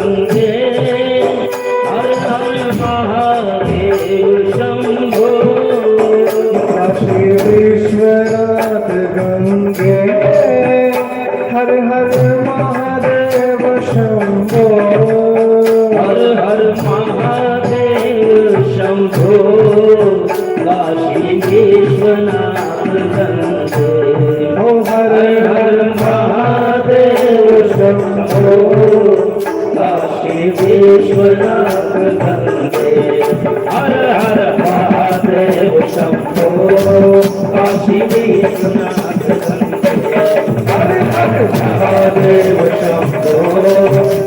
गंगे हर हर महादेव शंभो काशी विश्वनाथ गंगे हर हर महादेव शंभो हर हर महादेव शंभो काशी विश्वनाथ गंगे ओ हर हर महादेव शंभो काशी विश्वनाथ गंगे हर हर महादेव शंभो काशी विश्वनाथ गंगे हर हर महादेव शंभो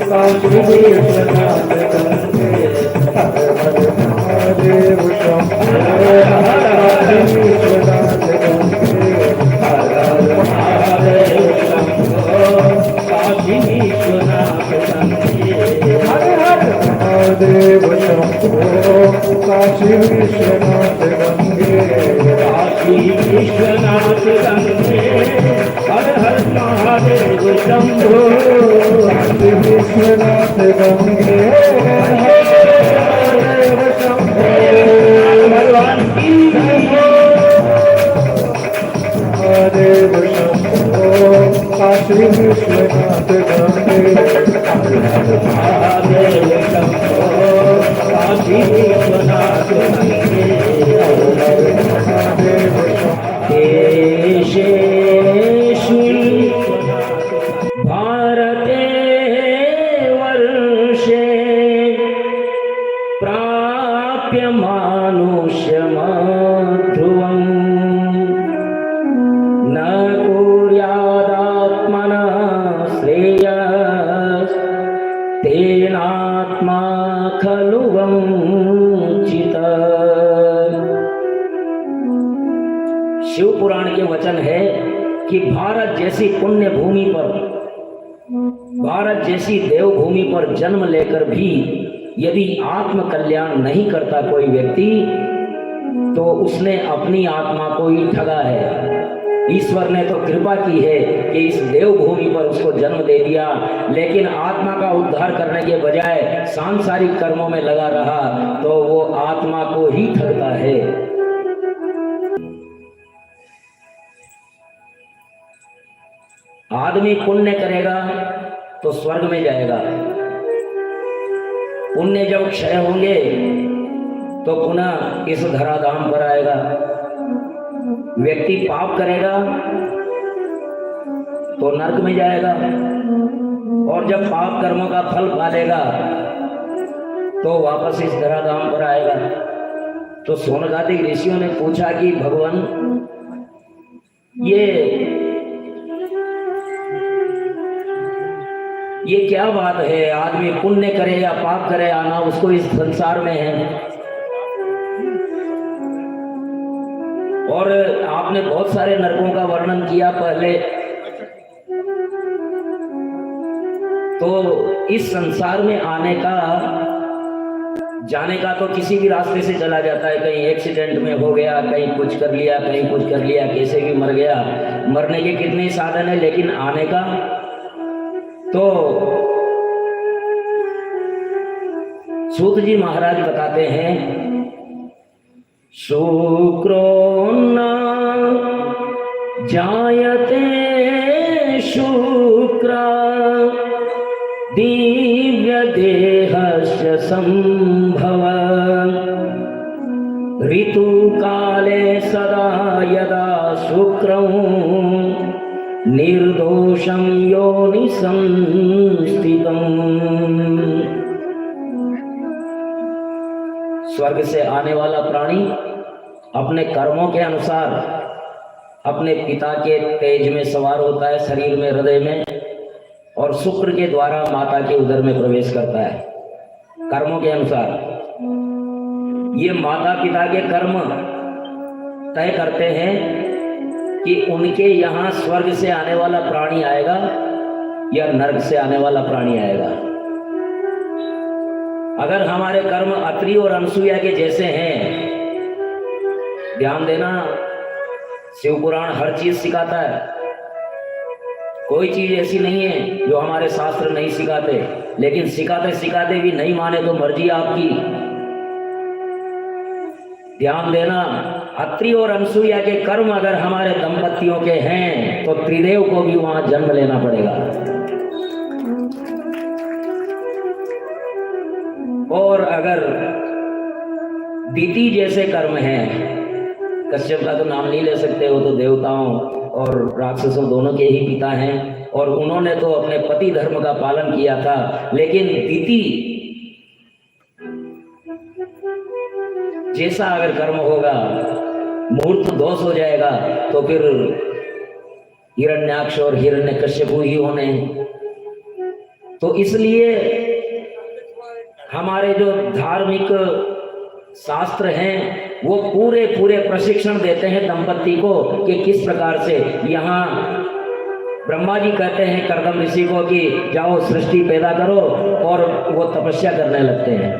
काशी विश्वनाथ गंगे हर हर महादेव शंभो काशी विश्वनाथ गंगे हर हर महादेव शंभो काशी विश्वनाथ गंगे हर हर महादेव शंभो काशी विश्वनाथ गंगे काशी विश्वनाथ गंगे हर हर महादेव शंभो काशी विश्वनाथ गंगे हर हर महादेव शंभो भगवान की महादेव शंभो काशी विश्वनाथ गंगे हर हर महादेव शंभो काशी विश्वनाथ गंगे हर हर महादेव शंभो देशेषु भारते वर्षे प्राप्य मानुष्यमध्रुवम् न कुर्यादात्मना श्रेयस्तेनात्मा खलु वंचितः। शिव पुराण के वचन है कि भारत जैसी पुण्य भूमि पर, भारत जैसी देवभूमि पर जन्म लेकर भी यदि आत्म कल्याण नहीं करता कोई व्यक्ति तो उसने अपनी आत्मा को ही ठगा है। ईश्वर ने तो कृपा की है कि इस देवभूमि पर उसको जन्म दे दिया, लेकिन आत्मा का उद्धार करने के बजाय सांसारिक कर्मों में लगा रहा तो वो आत्मा को ही ठगता है। आदमी पुण्य करेगा तो स्वर्ग में जाएगा, पुण्य जब क्षय होंगे तो पुनः इस धराधाम पर आएगा। व्यक्ति पाप करेगा तो नरक में जाएगा, और जब पाप कर्मों का फल पालेगा तो वापस इस धराधाम पर आएगा। तो सोनकादिक ऋषियों ने पूछा कि भगवान ये क्या बात है, आदमी पुण्य करे या पाप करे आना उसको इस संसार में है। और आपने बहुत सारे नरकों का वर्णन किया पहले, तो इस संसार में आने का जाने का तो किसी भी रास्ते से चला जाता है, कहीं एक्सीडेंट में हो गया, कहीं कुछ कर लिया, कहीं कुछ कर लिया, कैसे भी मर गया। मरने के कितने साधन है, लेकिन आने का तो सूत जी महाराज बताते हैं, शुक्रो न जायते शुक्र दिव्य देहस्य संभव ऋतु काले सदा यदा शुक्रं निर्दोषं योनि संस्थितम्। स्वर्ग से आने वाला प्राणी अपने कर्मों के अनुसार अपने पिता के तेज में सवार होता है, शरीर में, हृदय में, और शुक्र के द्वारा माता के उदर में प्रवेश करता है कर्मों के अनुसार। ये माता पिता के कर्म तय करते हैं कि उनके यहाँ स्वर्ग से आने वाला प्राणी आएगा या नरक से आने वाला प्राणी आएगा। अगर हमारे कर्म अत्रि और अनसुईया के जैसे हैं, ध्यान देना, शिव पुराण हर चीज सिखाता है। कोई चीज ऐसी नहीं है जो हमारे शास्त्र नहीं सिखाते, लेकिन सिखाते सिखाते भी नहीं माने तो मर्जी आपकी। ध्यान देना, अत्रि और अनसुईया के कर्म अगर हमारे दंपतियों के हैं तो त्रिदेव को भी वहां जन्म लेना पड़ेगा। और अगर दीति जैसे कर्म हैं, कश्यप का तो नाम नहीं ले सकते, वो तो देवताओं और राक्षसों दोनों के ही पिता हैं, और उन्होंने तो अपने पति धर्म का पालन किया था। लेकिन दीति जैसा अगर कर्म होगा, मूर्त दोष हो जाएगा, तो फिर हिरण्याक्ष और हिरण्यकश्यपु ही होने। तो इसलिए हमारे जो धार्मिक शास्त्र हैं वो पूरे पूरे प्रशिक्षण देते हैं दंपति को कि किस प्रकार से। यहाँ ब्रह्मा जी कहते हैं कर्दम ऋषि को कि जाओ सृष्टि पैदा करो, और वो तपस्या करने लगते हैं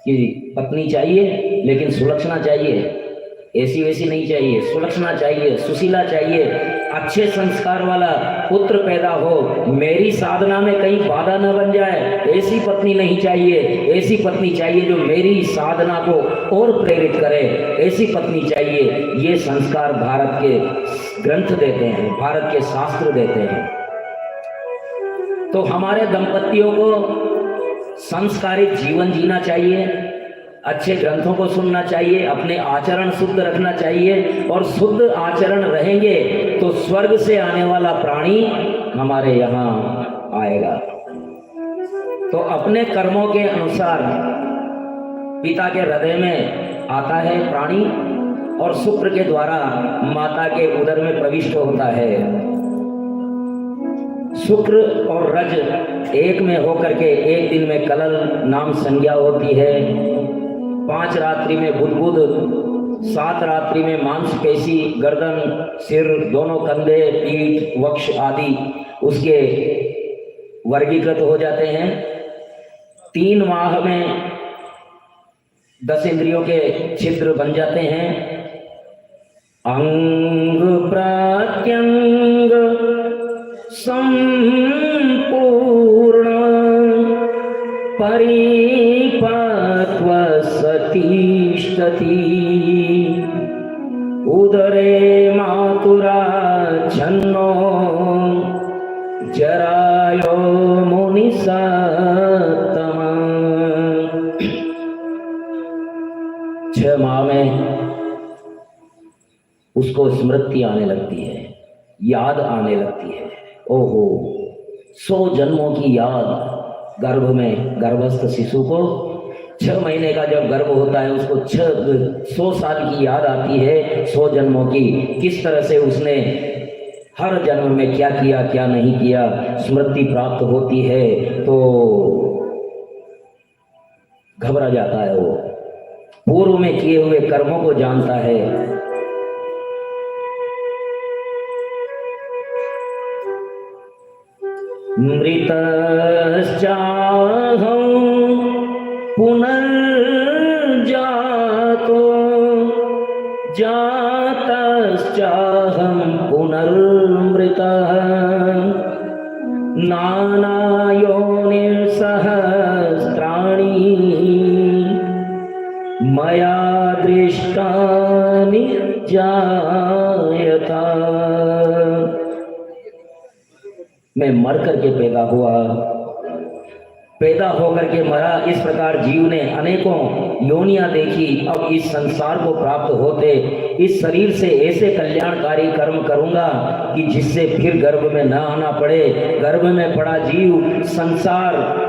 कि पत्नी चाहिए लेकिन सुलक्षणा चाहिए, ऐसी वैसी नहीं चाहिए, सुलक्षणा चाहिए, सुशीला चाहिए, अच्छे संस्कार वाला पुत्र पैदा हो, मेरी साधना में कहीं बाधा न बन जाए, ऐसी पत्नी नहीं चाहिए। ऐसी पत्नी चाहिए जो मेरी साधना को और प्रेरित करे, ऐसी पत्नी चाहिए। ये संस्कार भारत के ग्रंथ देते हैं, भारत के शास्त्र देते हैं। तो हमारे दंपतियों को संस्कारित जीवन जीना चाहिए, अच्छे ग्रंथों को सुनना चाहिए, अपने आचरण शुद्ध रखना चाहिए, और शुद्ध आचरण रहेंगे तो स्वर्ग से आने वाला प्राणी हमारे यहाँ आएगा। तो अपने कर्मों के अनुसार पिता के हृदय में आता है प्राणी, और शुक्र के द्वारा माता के उदर में प्रविष्ट होता है। शुक्र और रज एक में होकर के एक दिन में कलल नाम संज्ञा होती है। 5 रात्रि में बुदबुद, 7 रात्रि में मांसपेशी, गर्दन, सिर, दोनों कंधे, पीठ, वक्ष आदि उसके वर्गीकृत हो जाते हैं। 3 माह में 10 इंद्रियों के छिद्र बन जाते हैं। अंग प्रत्यंग संपूर्ण परिपक्व सतिष्ठति, उदरे मातुरा छन्नो जरायो मुनिसत्तम। 6 माह में उसको स्मृति आने लगती है, याद आने लगती है। ओहो, 100 जन्मों की याद गर्भ में गर्भस्थ शिशु को। 6 महीने का जब गर्भ होता है उसको 100 साल की याद आती है, 100 जन्मों की, किस तरह से उसने हर जन्म में क्या किया क्या नहीं किया, स्मृति प्राप्त होती है तो घबरा जाता है। वो पूर्व में किए हुए कर्मों को जानता है। मृतश्चाहं पुनर्जातो जातश्चाहं पुनर्मृतः नानायोनिर्सहस्राणि मया दृष्टानि जायता। मैं मर करके पैदा हुआ, पैदा होकर के मरा, इस प्रकार जीव ने अनेकों योनियां देखी। अब इस संसार को प्राप्त होते इस शरीर से ऐसे कल्याणकारी कर्म करूंगा कि जिससे फिर गर्भ में न आना पड़े। गर्भ में पड़ा जीव संसार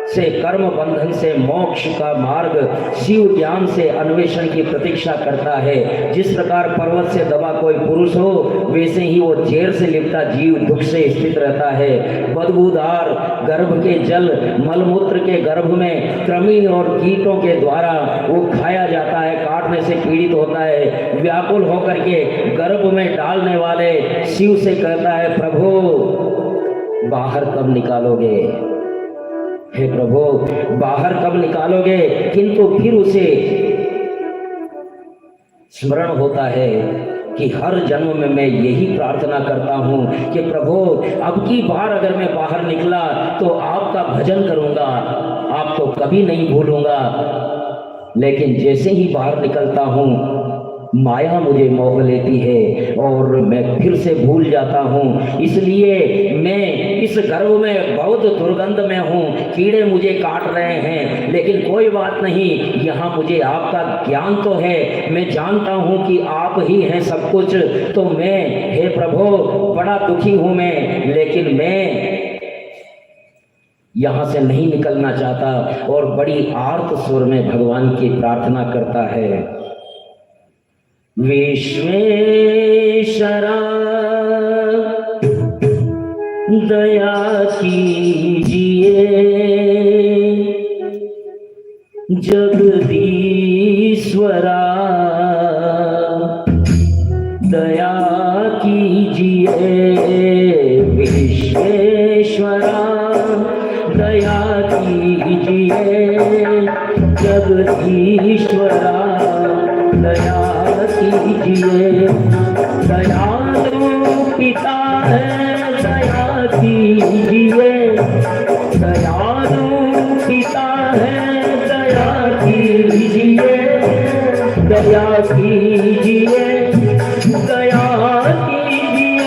से, कर्म बंधन से मोक्ष का मार्ग शिव ज्ञान से अन्वेषण की प्रतीक्षा करता है। जिस प्रकार पर्वत से दबा कोई पुरुष हो, वैसे ही वो जेर से लिपटा जीव दुख से स्थित रहता है। बदबूदार गर्भ के जल मलमूत्र के गर्भ में कृमि और कीटों के द्वारा वो खाया जाता है, काटने से पीड़ित होता है। व्याकुल होकर के गर्भ में डालने वाले शिव से कहता है, प्रभु बाहर कब निकालोगे, हे प्रभु बाहर कब निकालोगे। किंतु फिर उसे स्मरण होता है कि हर जन्म में मैं यही प्रार्थना करता हूँ कि प्रभु अब की बार अगर मैं बाहर निकला तो आपका भजन करूँगा, आपको कभी नहीं भूलूंगा। लेकिन जैसे ही बाहर निकलता हूँ माया मुझे मोह लेती है और मैं फिर से भूल जाता हूँ। इसलिए मैं इस गर्भ में बहुत दुर्गंध में हूँ, कीड़े मुझे काट रहे हैं, लेकिन कोई बात नहीं, यहाँ मुझे आपका ज्ञान तो है, मैं जानता हूँ कि आप ही हैं सब कुछ। तो मैं, हे प्रभु, बड़ा दुखी हूँ मैं, लेकिन मैं यहाँ से नहीं निकलना चाहता। और बड़ी आर्त स्वर में भगवान की प्रार्थना करता है, विश्वेश्वरा दया कीजिए, जगदीश्वरा दया कीजिए, विश्वेश्वरा दया कीजिए, जगदीश्वरा दया कीजिए। दयालु पिता है दया कीजिए, दयालु पिता है दया कीजिए, दया कीजिए, दया कीजिए,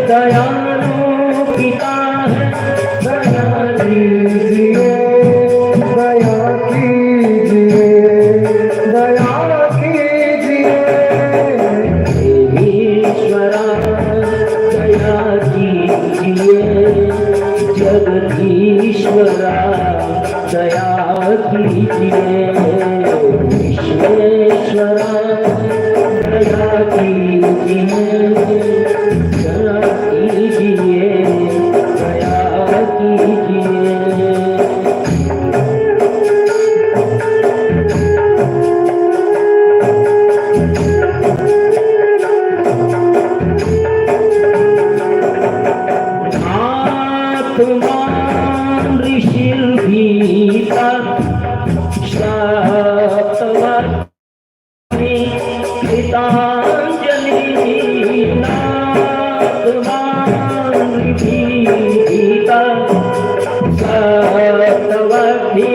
दयालु पिता है दया कीजिए, दया कीजिए, दया कीजिए, ईश्वरा दया कीजिए, जगदीश्वरा दया कीजिए, विश्वेश्वरा दया कीजिए, दया कीजिए, दया कीजिए। आत्मान ऋषिर्भीता सप्तवर्षि कृतांजलि, आत्मान ऋषिर्भीता सप्तवर्षि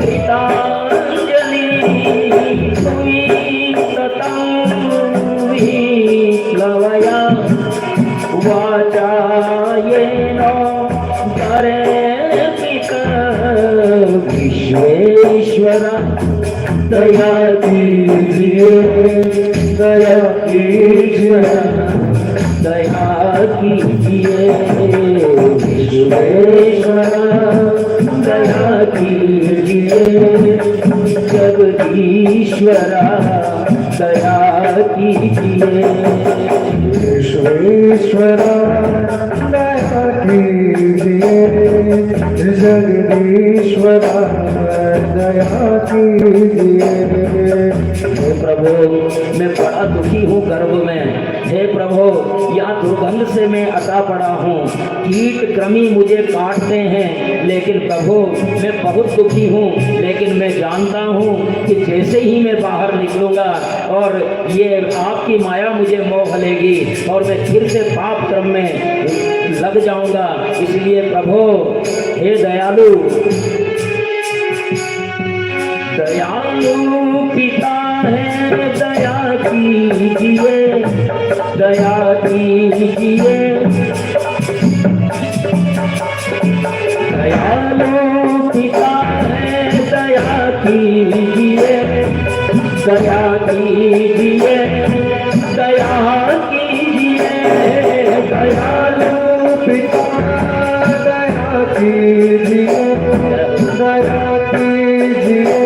कृतांजलि, सुविततं विप्लवया वाचायेन प्रेरित, विश्वेश्वरा दया कीजिए, दया कीजिए, दया कीजिए, विश्वेश्वरा दया कीजिए, जगदीश्वरा दया कीजिए, विश्वेश्वरा दया कीजिए, जगदीश्वरा दया कीजिए। हे प्रभु, मैं बड़ा दुखी हूँ गर्भ में। हे प्रभु, यहाँ दुर्गंध से मैं अटा पड़ा हूँ, कीट कृमि मुझे काटते हैं, लेकिन प्रभु मैं बहुत दुखी हूँ। लेकिन मैं जानता हूँ कि जैसे ही मैं बाहर निकलूँगा और ये आपकी माया मुझे मोह लेगी और मैं फिर से पाप क्रम में लग जाऊँगा। इसलिए प्रभु, हे दयालु, दयालु पिता है दया कीजिए, दया कीजिए, दयालु पिता है दया कीजिए, दया कीजिए, दया कीजिए, दयालु पिता दया कीजिए, दया कीजिए,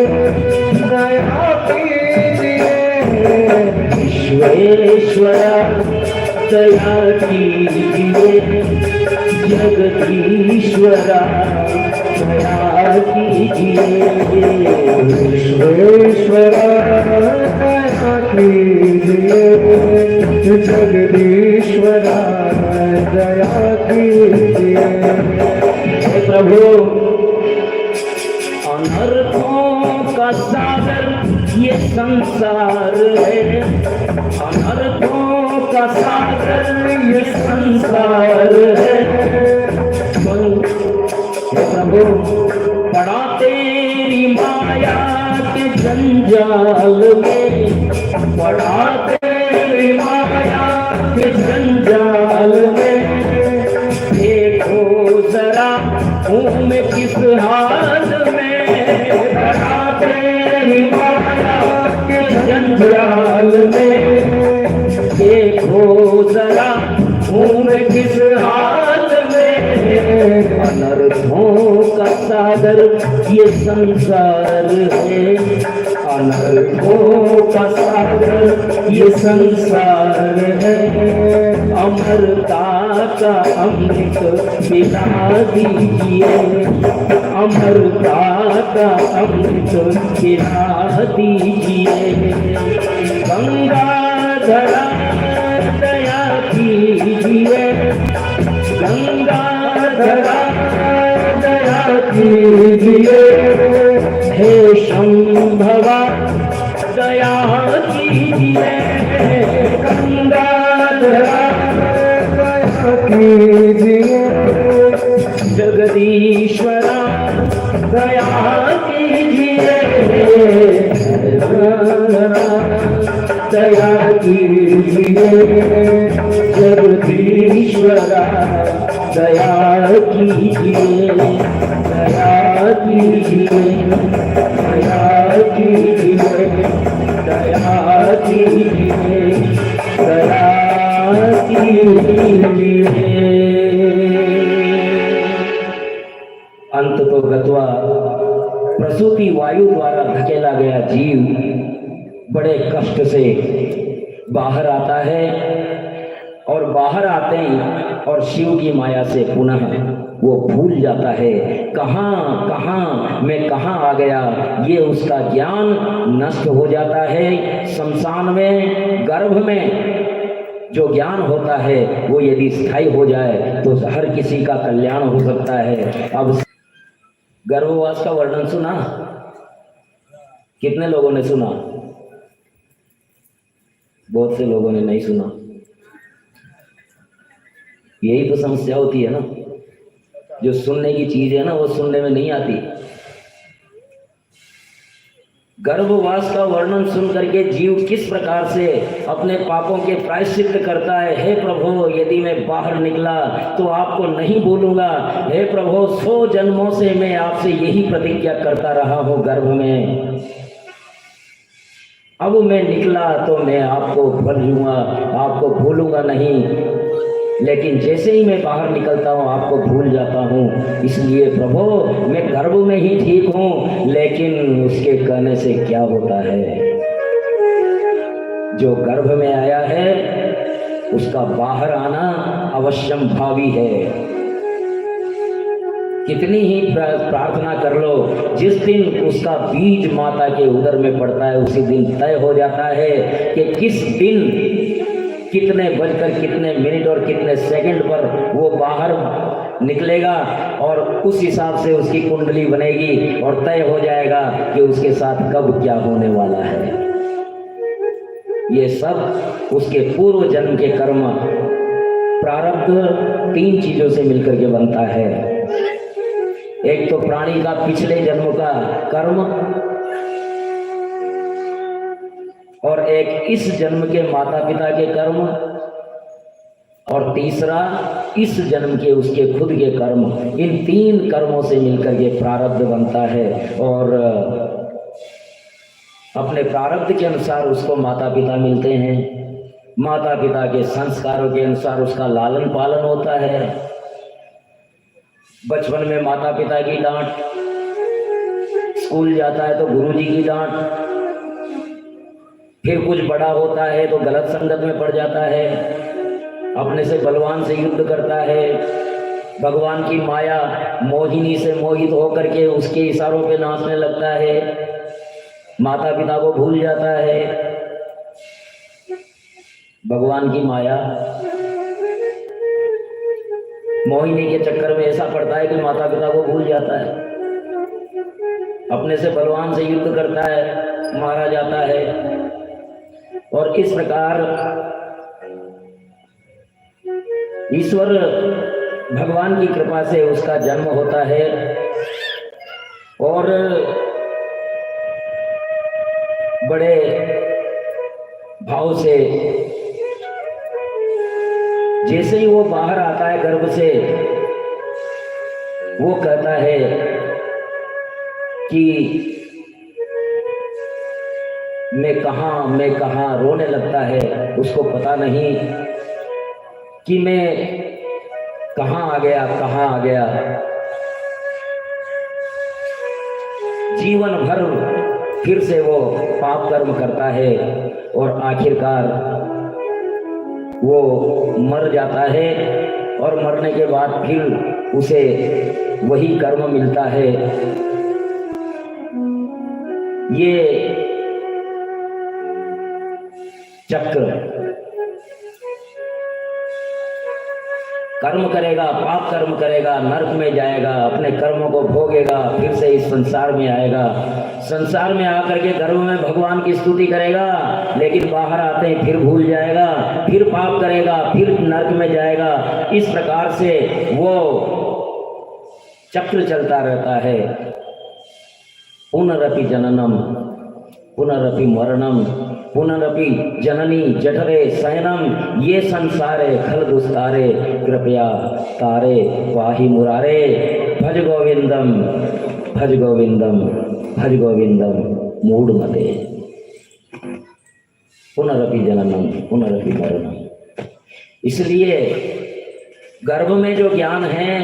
दया कीजिए, विश्वेश्वरा दया कीजिए, जगदीश्वरा दया कीजिए, विश्वेश्वरा दया कीजिए, जगदीश्वरा दया कीजिए। हे प्रभु, अनर्थों का सागर ये संसार है, अनर्थों का सागर ये संसार है। प्रभु पड़ा तेरी माया के जंजाल में, पड़ा तेरी माया के जंजाल में। देखो जरा हूँ मैं किस हाल में, पड़ा तेरी माया के जंजाल में। देखो जरा हूँ मैं किस हाल में। अनर्थों का सागर ये संसार है, अनर्थों का सागर ये संसार है। अमरता का अमृत पिला दीजिए, अमरता का अमृत पिला दीजिए। गंगाधरा दया कीजिए, गंगाधरा दया कीजिए। हे शंभवा दया कीजिए, गंगाधरा दया कीजिए। जगदीश्वरा दया कीजिए, दया कीजिए। जगदीश्वरा दया कीजिए, दया कीजिए, दया कीजिए, दया कीजिए, दया कीजिए। अंत तो गत्वा प्रसूति वायु द्वारा धकेला गया जीव बड़े कष्ट से बाहर आता है, और बाहर आते ही और शिव की माया से पुनः वो भूल जाता है कहाँ कहाँ मैं कहाँ आ गया। ये उसका ज्ञान नष्ट हो जाता है। शमशान में, गर्भ में जो ज्ञान होता है वो यदि स्थायी हो जाए तो हर किसी का कल्याण हो सकता है। अब गर्भवास का वर्णन सुना? कितने लोगों ने सुना? बहुत से लोगों ने नहीं सुना। यही तो समस्या होती है ना, जो सुनने की चीज है ना वो सुनने में नहीं आती। गर्भवास का वर्णन सुन करके जीव किस प्रकार से अपने पापों के प्रायश्चित करता है। हे प्रभु, यदि मैं बाहर निकला तो आपको नहीं भूलूंगा। हे प्रभु, 100 जन्मों से मैं आपसे यही प्रतिज्ञा करता रहा हूं गर्भ में। अब मैं निकला तो मैं आपको भूल लूंगा, आपको भूलूंगा नहीं। लेकिन जैसे ही मैं बाहर निकलता हूँ आपको भूल जाता हूँ। इसलिए प्रभु, मैं गर्भ में ही ठीक हूँ, लेकिन उसके कहने से क्या होता है? जो गर्भ में आया है उसका बाहर आना अवश्यम भावी है। कितनी ही प्रार्थना कर लो, जिस दिन उसका बीज माता के उदर में पड़ता है उसी दिन तय हो जाता है कि किस दिन कितने बजकर कितने मिनट और कितने सेकंड पर वो बाहर निकलेगा, और उस हिसाब से उसकी कुंडली बनेगी और तय हो जाएगा कि उसके साथ कब क्या होने वाला है। ये सब उसके पूर्व जन्म के कर्म, प्रारब्ध 3 चीजों से मिलकर के बनता है। एक तो प्राणी का पिछले जन्म का कर्म, और एक इस जन्म के माता पिता के कर्म, और तीसरा इस जन्म के उसके खुद के कर्म। इन 3 कर्मों से मिलकर के प्रारब्ध बनता है, और अपने प्रारब्ध के अनुसार उसको माता पिता मिलते हैं। माता पिता के संस्कारों के अनुसार उसका लालन पालन होता है। बचपन में माता पिता की डांट, स्कूल जाता है तो गुरुजी की डांट, फिर कुछ बड़ा होता है तो गलत संगत में पड़ जाता है, अपने से बलवान से युद्ध करता है, भगवान की माया मोहिनी से मोहित होकर के उसके इशारों पे नाचने लगता है, माता पिता को भूल जाता है। भगवान की माया मोहिनी के चक्कर में ऐसा पड़ता है कि माता पिता को भूल जाता है। अपने से बलवान से युद्ध करता है, मारा जाता है। और इस प्रकार ईश्वर भगवान की कृपा से उसका जन्म होता है और बड़े भाव से जैसे ही वो बाहर आता है गर्भ से, वो कहता है कि मैं कहाँ रोने लगता है। उसको पता नहीं कि मैं कहाँ आ गया। जीवन भर फिर से वो पाप कर्म करता है और आखिरकार वो मर जाता है और मरने के बाद फिर उसे वही कर्म मिलता है। ये चक्र, कर्म करेगा, पाप कर्म करेगा, नरक में जाएगा, अपने कर्मों को भोगेगा, फिर से इस संसार में आएगा। संसार में आकर के गर्भ में भगवान की स्तुति करेगा, लेकिन बाहर आते ही फिर भूल जाएगा, फिर पाप करेगा, फिर नरक में जाएगा। इस प्रकार से वो चक्र चलता रहता है। पुनरपि जननम पुनरपि मरणम पुनरपि जननी जठरे शयनम ये संसारे खल दुस्तारे कृपया तारे पाहि मुरारे भज गोविंदम भज गोविंदम भज गोविंदम मूढ़मते। पुनरपि जननम पुनरपि मरणम। इसलिए गर्भ में जो ज्ञान है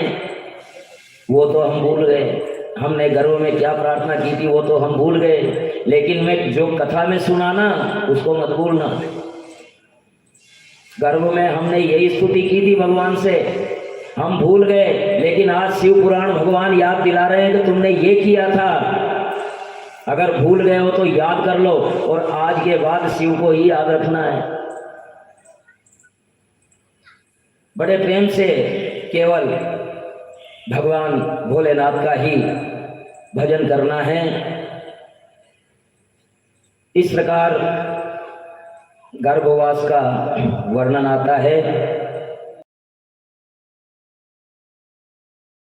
वो तो हम भूल गए। हमने गर्भ में क्या प्रार्थना की थी वो तो हम भूल गए, लेकिन मैं जो कथा में सुना ना उसको मत भूलना। गर्भ में हमने यही स्तुति की थी भगवान से, हम भूल गए, लेकिन आज शिव पुराण भगवान याद दिला रहे हैं कि तुमने ये किया था। अगर भूल गए हो तो याद कर लो और आज के बाद शिव को ही याद रखना है। बड़े प्रेम से केवल भगवान भोलेनाथ का ही भजन करना है। इस प्रकार गर्भवास का वर्णन आता है।